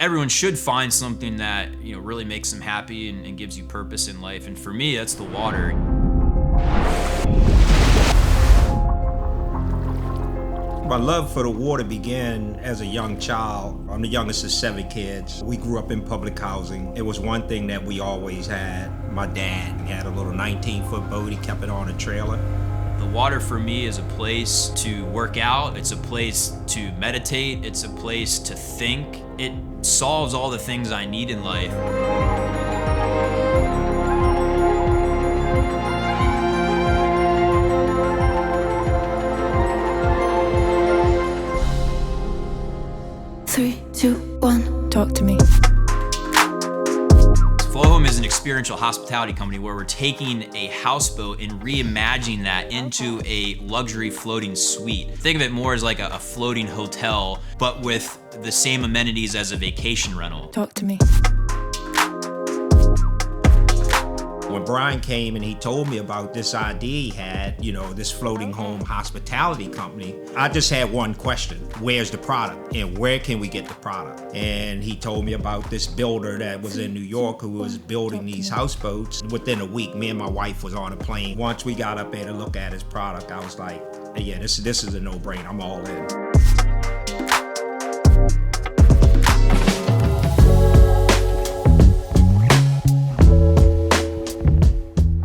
Everyone should find something that, really makes them happy and gives you purpose in life. And for me, that's the water. My love for the water began as a young child. I'm the youngest of 7 kids. We grew up in public housing. It was one thing that we always had. My dad had a little 19-foot boat. He kept it on a trailer. The water for me is a place to work out. It's a place to meditate. It's a place to think. It solves all the things I need in life. Three, two, one, talk to me. FLOHOM is an experiential hospitality company where we're taking a houseboat and reimagining that into a luxury floating suite. Think of it more as like a floating hotel, but with the same amenities as a vacation rental. Talk to me. When Brian came and he told me about this idea he had, this floating home hospitality company, I just had one question: where's the product and where can we get the product? And he told me about this builder that was in New York who was building these houseboats. Within a week, me and my wife was on a plane. Once we got up there to look at his product, I was like, yeah, this is a no-brainer. I'm all in.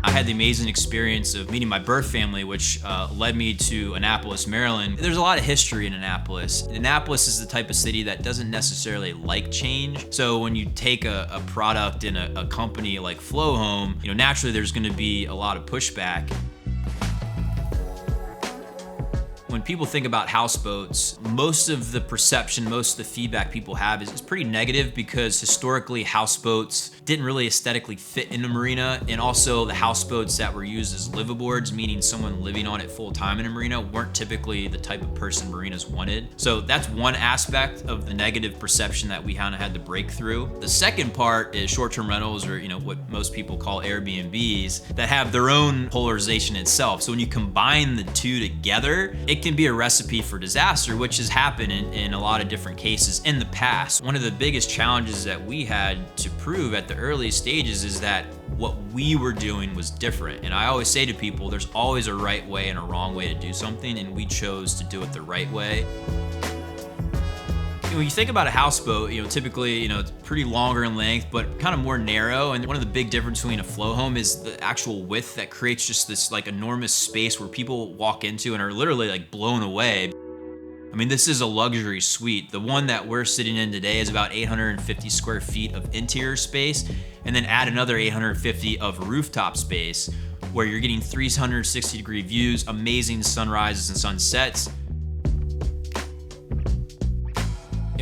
I had the amazing experience of meeting my birth family, which led me to Annapolis, Maryland. There's a lot of history in Annapolis. Annapolis is the type of city that doesn't necessarily like change. So when you take a product in a company like FLOHOM, naturally there's going to be a lot of pushback. When people think about houseboats, most of the perception, most of the feedback people have is pretty negative, because historically houseboats didn't really aesthetically fit in a marina, and also the houseboats that were used as liveaboards, meaning someone living on it full time in a marina, weren't typically the type of person marinas wanted. So that's one aspect of the negative perception that we kind of had to break through. The second part is short-term rentals, or what most people call Airbnbs, that have their own polarization itself. So when you combine the two together, it can be a recipe for disaster, which has happened in a lot of different cases in the past. One of the biggest challenges that we had to prove at the early stages is that what we were doing was different. And I always say to people, there's always a right way and a wrong way to do something, and we chose to do it the right way. When you think about a houseboat, typically, it's pretty longer in length, but kind of more narrow. And one of the big differences between a FLOHOM is the actual width that creates just this enormous space where people walk into and are literally blown away. I mean, this is a luxury suite. The one that we're sitting in today is about 850 square feet of interior space, and then add another 850 of rooftop space, where you're getting 360-degree views, amazing sunrises and sunsets.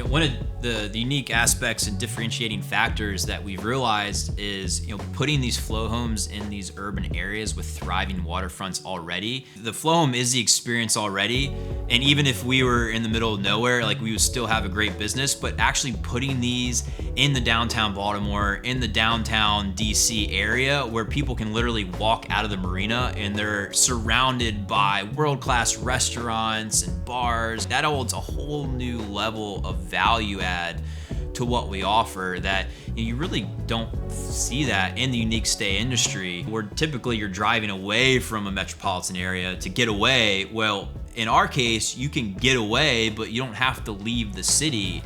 One of the unique aspects and differentiating factors that we've realized is, putting these FLOHOMs in these urban areas with thriving waterfronts already. The FLOHOM is the experience already, and even if we were in the middle of nowhere, we would still have a great business. But actually putting these in the downtown Baltimore, in the downtown DC area, where people can literally walk out of the marina and they're surrounded by world-class restaurants and bars, that holds a whole new level of value add to what we offer that you really don't see that in the unique stay industry, where typically you're driving away from a metropolitan area to get away. Well, in our case, you can get away, but you don't have to leave the city.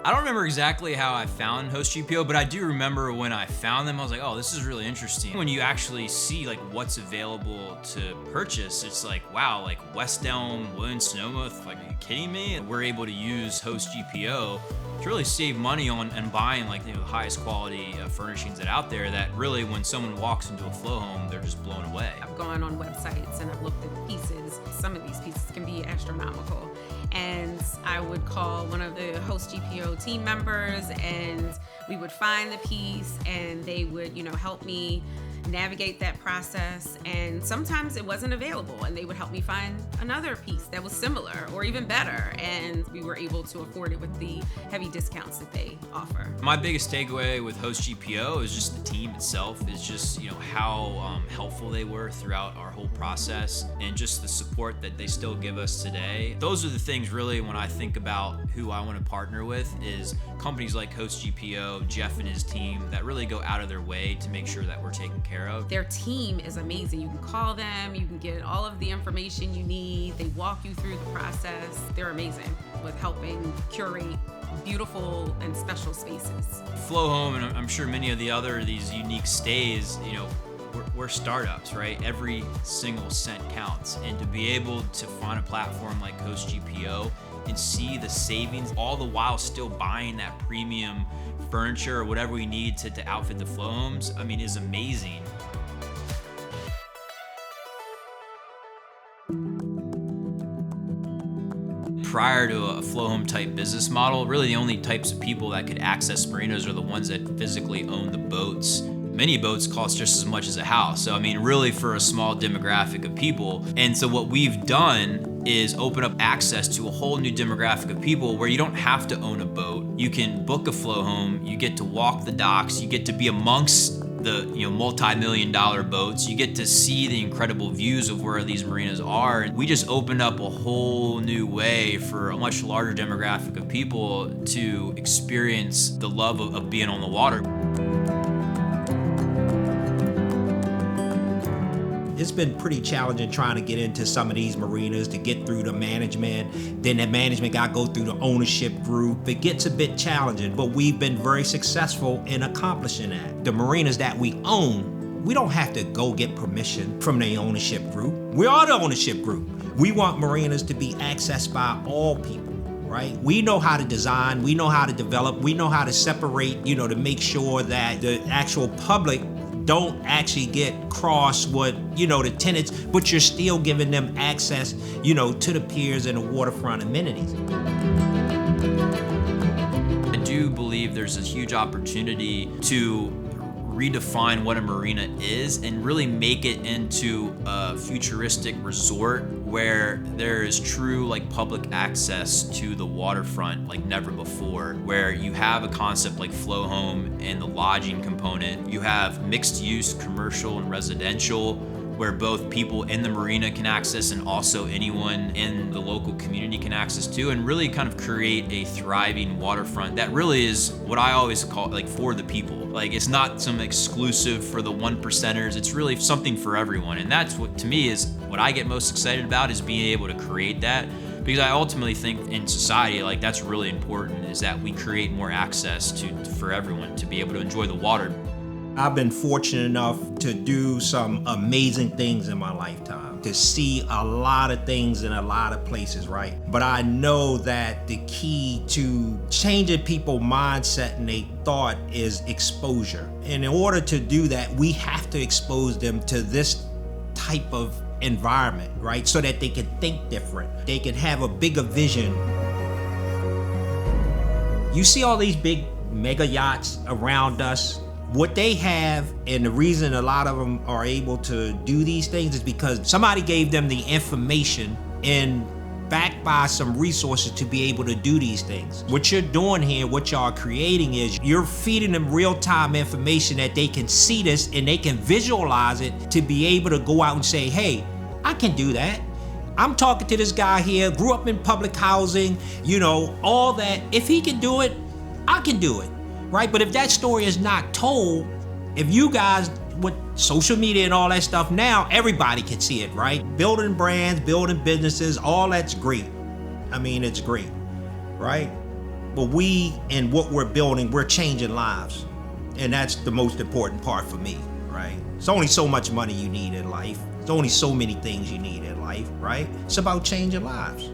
I don't remember exactly how I found HostGPO, but I do remember when I found them, I was like, oh, this is really interesting. When you actually see what's available to purchase, it's wow, West Elm, Williams-Sonoma, are you kidding me? We're able to use HostGPO to really save money on and buying the highest quality furnishings that out there, that really when someone walks into a FLOHOM, they're just blown away. I've gone on websites and I've looked at pieces. Some of these pieces can be astronomical. And I would call one of the HostGPO team members, and we would find the piece, and they would, help me navigate that process, and sometimes it wasn't available, and they would help me find another piece that was similar or even better, and we were able to afford it with the heavy discounts that they offer. My biggest takeaway with Host GPO is just the team itself, is just how helpful they were throughout our whole process, and just the support that they still give us today. Those are the things really when I think about who I want to partner with, is companies like Host GPO, Jeff and his team, that really go out of their way to make sure that we're taken care of. Their team is amazing. You can call them, you can get all of the information you need. They walk you through the process. They're amazing with helping curate beautiful and special spaces. FLOHOM, and I'm sure many of the other these unique stays, we're startups, right? Every single cent counts, and to be able to find a platform like Host GPO and see the savings, all the while still buying that premium furniture or whatever we need to outfit the FLOHOMs, is amazing. Prior to a FLOHOM type business model, really the only types of people that could access marinas are the ones that physically own the boats. Many boats cost just as much as a house. So really for a small demographic of people. And so what we've done is open up access to a whole new demographic of people where you don't have to own a boat. You can book a FLOHOM, you get to walk the docks, you get to be amongst the multi-million-dollar boats, you get to see the incredible views of where these marinas are. And we just opened up a whole new way for a much larger demographic of people to experience the love of being on the water. It's been pretty challenging trying to get into some of these marinas, to get through the management. Then that management got to go through the ownership group. It gets a bit challenging, but we've been very successful in accomplishing that. The marinas that we own, we don't have to go get permission from the ownership group. We are the ownership group. We want marinas to be accessed by all people, right? We know how to design, we know how to develop, we know how to separate, to make sure that the actual public don't actually get cross with, the tenants, but you're still giving them access, to the piers and the waterfront amenities. I do believe there's a huge opportunity to redefine what a marina is and really make it into a futuristic resort where there is true public access to the waterfront like never before, where you have a concept like FLOHOM and the lodging component. You have mixed use commercial and residential, where both people in the marina can access and also anyone in the local community can access to, and really kind of create a thriving waterfront that really is what I always call for the people. It's not some exclusive for the 1%ers, it's really something for everyone. And that's what, to me, is what I get most excited about, is being able to create that. Because I ultimately think in society, that's really important, is that we create more access for everyone to be able to enjoy the water. I've been fortunate enough to do some amazing things in my lifetime, to see a lot of things in a lot of places, right? But I know that the key to changing people's mindset and their thought is exposure. And in order to do that, we have to expose them to this type of environment, right? So that they can think different. They can have a bigger vision. You see all these big mega yachts around us. What they have, and the reason a lot of them are able to do these things, is because somebody gave them the information and backed by some resources to be able to do these things. What you're doing here, what y'all are creating, is you're feeding them real-time information that they can see this and they can visualize it to be able to go out and say, hey, I can do that. I'm talking to this guy here, grew up in public housing, all that. If he can do it, I can do it. Right? But if that story is not told, if you guys, with social media and all that stuff now, everybody can see it, right? Building brands, building businesses, all that's great. It's great, right? But we, and what we're building, we're changing lives. And that's the most important part for me, right? It's only so much money you need in life. There's only so many things you need in life, right? It's about changing lives.